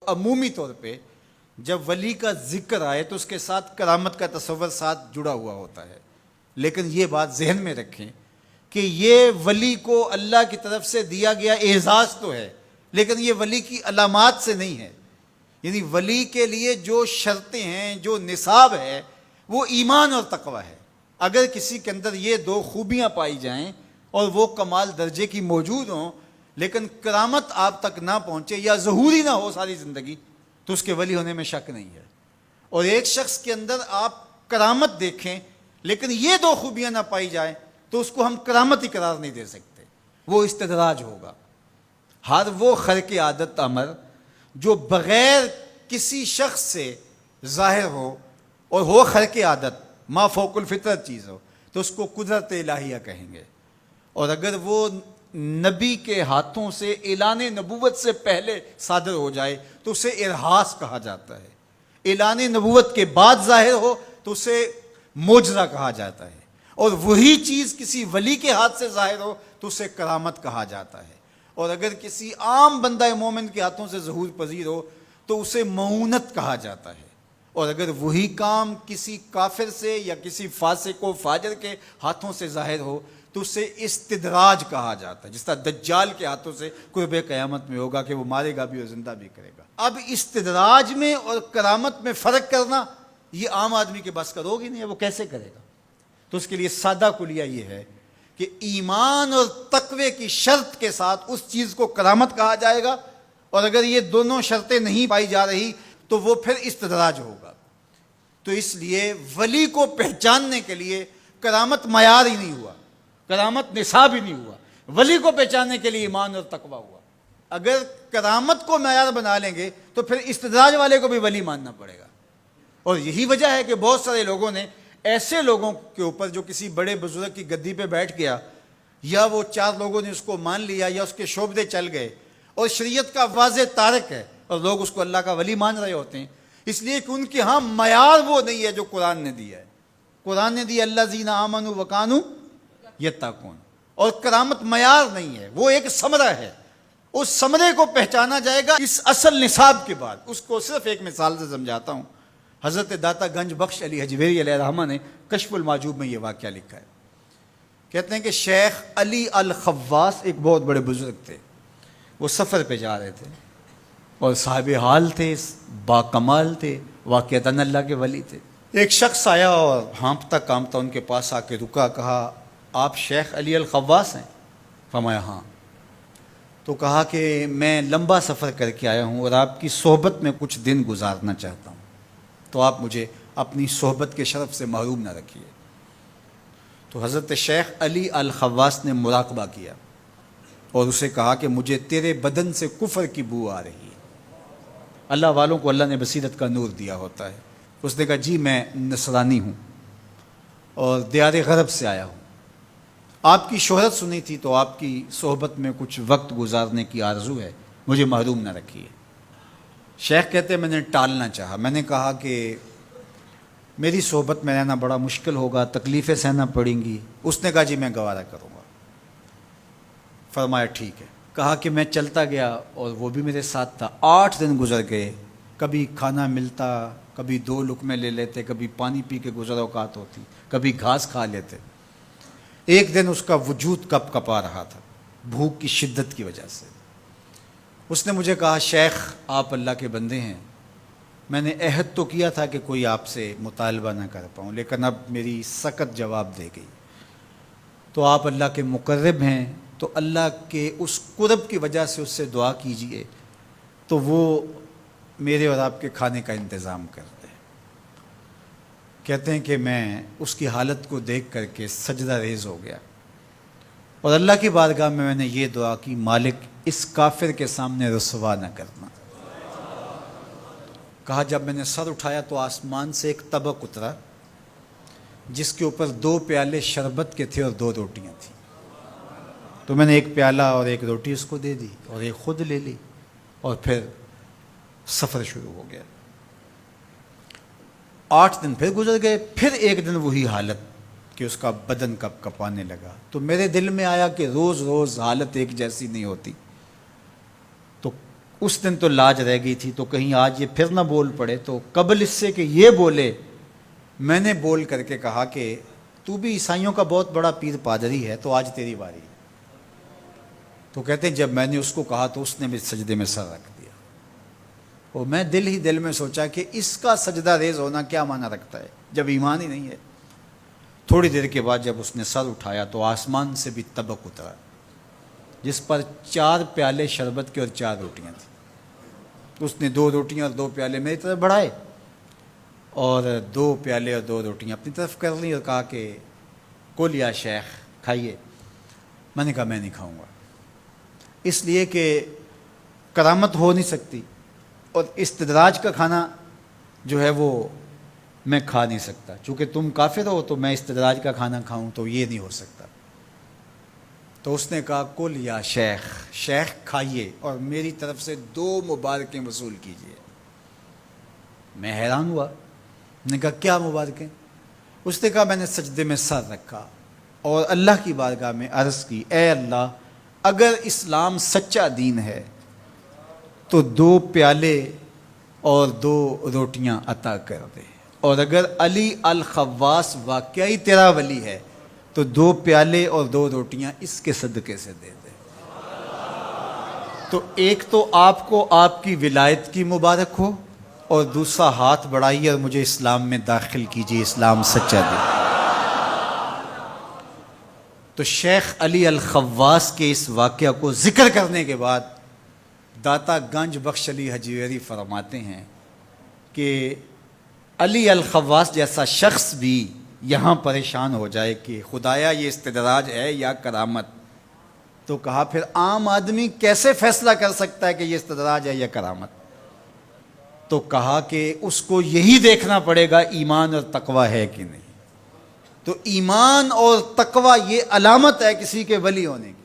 عمومی طور پہ جب ولی کا ذکر آئے تو اس کے ساتھ کرامت کا تصور ساتھ جڑا ہوا ہوتا ہے، لیکن یہ بات ذہن میں رکھیں کہ یہ ولی کو اللہ کی طرف سے دیا گیا اعزاز تو ہے، لیکن یہ ولی کی علامات سے نہیں ہے۔ یعنی ولی کے لیے جو شرطیں ہیں، جو نصاب ہے، وہ ایمان اور تقوی ہے۔ اگر کسی کے اندر یہ دو خوبیاں پائی جائیں اور وہ کمال درجے کی موجود ہوں، لیکن کرامت آپ تک نہ پہنچے یا ظہوری نہ ہو ساری زندگی، تو اس کے ولی ہونے میں شک نہیں ہے۔ اور ایک شخص کے اندر آپ کرامت دیکھیں لیکن یہ دو خوبیاں نہ پائی جائیں تو اس کو ہم کرامت ہی قرار نہیں دے سکتے، وہ استدراج ہوگا۔ ہر وہ خرق عادت امر جو بغیر کسی شخص سے ظاہر ہو اور ہو خرق عادت، ما فوق الفطرت چیز ہو، تو اس کو قدرت الہیہ کہیں گے۔ اور اگر وہ نبی کے ہاتھوں سے اعلان نبوت سے پہلے صادر ہو جائے تو اسے ارہاس کہا جاتا ہے، اعلان نبوت کے بعد ظاہر ہو تو اسے معجزہ کہا جاتا ہے، اور وہی چیز کسی ولی کے ہاتھ سے ظاہر ہو تو اسے کرامت کہا جاتا ہے، اور اگر کسی عام بندہ مومن کے ہاتھوں سے ظہور پذیر ہو تو اسے معونت کہا جاتا ہے، اور اگر وہی کام کسی کافر سے یا کسی فاسق و فاجر کے ہاتھوں سے ظاہر ہو تو اسے استدراج کہا جاتا ہے، جس طرح دجال کے ہاتھوں سے قرب قیامت میں ہوگا کہ وہ مارے گا بھی اور زندہ بھی کرے گا۔ اب استدراج میں اور کرامت میں فرق کرنا یہ عام آدمی کے بس کا روگ ہی نہیں ہے، وہ کیسے کرے گا؟ تو اس کے لیے سادہ کلیہ یہ ہے کہ ایمان اور تقوی کی شرط کے ساتھ اس چیز کو کرامت کہا جائے گا، اور اگر یہ دونوں شرطیں نہیں پائی جا رہی تو وہ پھر استدراج ہوگا۔ تو اس لیے ولی کو پہچاننے کے لیے کرامت معیار ہی نہیں ہوا، کرامت نصاب ہی نہیں ہوا، ولی کو پہچاننے کے لیے ایمان اور تقوی ہوا۔ اگر کرامت کو معیار بنا لیں گے تو پھر استدراج والے کو بھی ولی ماننا پڑے گا۔ اور یہی وجہ ہے کہ بہت سارے لوگوں نے ایسے لوگوں کے اوپر جو کسی بڑے بزرگ کی گدی پہ بیٹھ گیا، یا وہ چار لوگوں نے اس کو مان لیا یا اس کے شعبدے چل گئے اور شریعت کا واضح تارک ہے، اور لوگ اس کو اللہ کا ولی مان رہے ہوتے ہیں، اس لیے کہ ان کے ہاں معیار وہ نہیں ہے جو قرآن نے دیا ہے۔ قرآن نے دیا الذین آمنوا وکانوا یتقون، اور کرامت معیار نہیں ہے، وہ ایک ثمرہ ہے۔ اس ثمرے کو پہچانا جائے گا اس اصل نصاب کے بعد۔ اس کو صرف ایک مثال سے سمجھاتا ہوں۔ حضرت داتا گنج بخش علی حجویری علیہ الرحمہ نے کشف المعجوب میں یہ واقعہ لکھا ہے۔ کہتے ہیں کہ شیخ علی الخواص ایک بہت بڑے بزرگ تھے، وہ سفر پہ جا رہے تھے اور صاحب حال تھے، با کمال تھے، واقعتاً اللہ کے ولی تھے۔ ایک شخص آیا اور ہانپتا کامتا ان کے پاس آ کے رکا، کہا آپ شیخ علی الخواص ہیں؟ فرمایا ہاں۔ تو کہا کہ میں لمبا سفر کر کے آیا ہوں اور آپ کی صحبت میں کچھ دن گزارنا چاہتا ہوں، تو آپ مجھے اپنی صحبت کے شرف سے محروم نہ رکھیے۔ تو حضرت شیخ علی الخواص نے مراقبہ کیا اور اسے کہا کہ مجھے تیرے بدن سے کفر کی بو آ رہی ہے۔ اللہ والوں کو اللہ نے بصیرت کا نور دیا ہوتا ہے۔ اس نے کہا جی میں نصرانی ہوں اور دیار غرب سے آیا ہوں، آپ کی شہرت سنی تھی تو آپ کی صحبت میں کچھ وقت گزارنے کی آرزو ہے، مجھے محروم نہ رکھیے۔ شیخ کہتے ہیں میں نے ٹالنا چاہا، میں نے کہا کہ میری صحبت میں رہنا بڑا مشکل ہوگا، تکلیفیں سہنا پڑیں گی۔ اس نے کہا جی میں گوارا کروں گا۔ فرمایا ٹھیک ہے۔ کہا کہ میں چلتا گیا اور وہ بھی میرے ساتھ تھا۔ 8 دن گزر گئے، کبھی کھانا ملتا، کبھی 2 لقمے لے لیتے، کبھی پانی پی کے گزر اوقات ہوتی، کبھی گھاس کھا لیتے۔ ایک دن اس کا وجود کپ کپا رہا تھا بھوک کی شدت کی وجہ سے۔ اس نے مجھے کہا شیخ آپ اللہ کے بندے ہیں، میں نے عہد تو کیا تھا کہ کوئی آپ سے مطالبہ نہ کر پاؤں، لیکن اب میری سخت جواب دے گئی، تو آپ اللہ کے مقرب ہیں، تو اللہ کے اس قرب کی وجہ سے اس سے دعا کیجئے تو وہ میرے اور آپ کے کھانے کا انتظام کر دے۔ کہتے ہیں کہ میں اس کی حالت کو دیکھ کر کے سجدہ ریز ہو گیا اور اللہ کی بارگاہ میں نے یہ دعا کی مالک اس کافر کے سامنے رسوا نہ کرنا۔ کہا جب میں نے سر اٹھایا تو آسمان سے ایک طبق اترا جس کے اوپر 2 پیالے شربت کے تھے اور 2 روٹیاں تھیں، تو میں نے ایک پیالہ اور ایک روٹی اس کو دے دی اور ایک خود لے لی اور پھر سفر شروع ہو گیا۔ 8 دن پھر گزر گئے، پھر ایک دن وہی حالت کہ اس کا بدن کپ کپانے لگا۔ تو میرے دل میں آیا کہ روز روز حالت ایک جیسی نہیں ہوتی، تو اس دن تو لاج رہ گئی تھی، تو کہیں آج یہ پھر نہ بول پڑے، تو قبل اس سے کہ یہ بولے میں نے بول کر کے کہا کہ تو بھی عیسائیوں کا بہت بڑا پیر پادری ہے، تو آج تیری باری ہے۔ تو کہتے ہیں جب میں نے اس کو کہا تو اس نے بھی سجدے میں سر رکھ دیا، اور میں دل ہی دل میں سوچا کہ اس کا سجدہ ریز ہونا کیا معنی رکھتا ہے جب ایمان ہی نہیں ہے۔ تھوڑی دیر کے بعد جب اس نے سر اٹھایا تو آسمان سے بھی طبق اترا، جس پر 4 پیالے شربت کے اور 4 روٹیاں تھیں۔ اس نے 2 روٹیاں اور 2 پیالے میری طرف بڑھائے، اور 2 پیالے اور 2 روٹیاں اپنی طرف کر لی، اور کہا کہ کل یا شیخ کھائیے۔ میں نے کہا میں نہیں کھاؤں گا، اس لیے کہ کرامت ہو نہیں سکتی، اور استدراج کا کھانا جو ہے وہ میں کھا نہیں سکتا، چونکہ تم کافر ہو تو میں استدراج کا کھانا کھاؤں تو یہ نہیں ہو سکتا۔ تو اس نے کہا کل یا شیخ، شیخ کھائیے اور میری طرف سے 2 مبارکیں وصول کیجیے۔ میں حیران ہوا، میں نے کہا کیا مبارکیں؟ اس نے کہا میں نے سجدے میں سر رکھا اور اللہ کی بارگاہ میں عرض کی، اے اللہ اگر اسلام سچا دین ہے تو 2 پیالے اور 2 روٹیاں عطا کر دے، اور اگر علی الخواص واقعی تیرا ولی ہے تو 2 پیالے اور 2 روٹیاں اس کے صدقے سے دے دے۔ تو ایک تو آپ کو آپ کی ولایت کی مبارک ہو، اور دوسرا ہاتھ بڑھائیے اور مجھے اسلام میں داخل کیجیے، اسلام سچا دین۔ تو شیخ علی الخواص کے اس واقعہ کو ذکر کرنے کے بعد داتا گنج بخش علی حجویری فرماتے ہیں کہ علی الخواص جیسا شخص بھی یہاں پریشان ہو جائے کہ خدایا یہ استدراج ہے یا کرامت، تو کہا پھر عام آدمی کیسے فیصلہ کر سکتا ہے کہ یہ استدراج ہے یا کرامت؟ تو کہا کہ اس کو یہی دیکھنا پڑے گا ایمان اور تقوی ہے کہ نہیں۔ تو ایمان اور تقوی یہ علامت ہے کسی کے ولی ہونے کی۔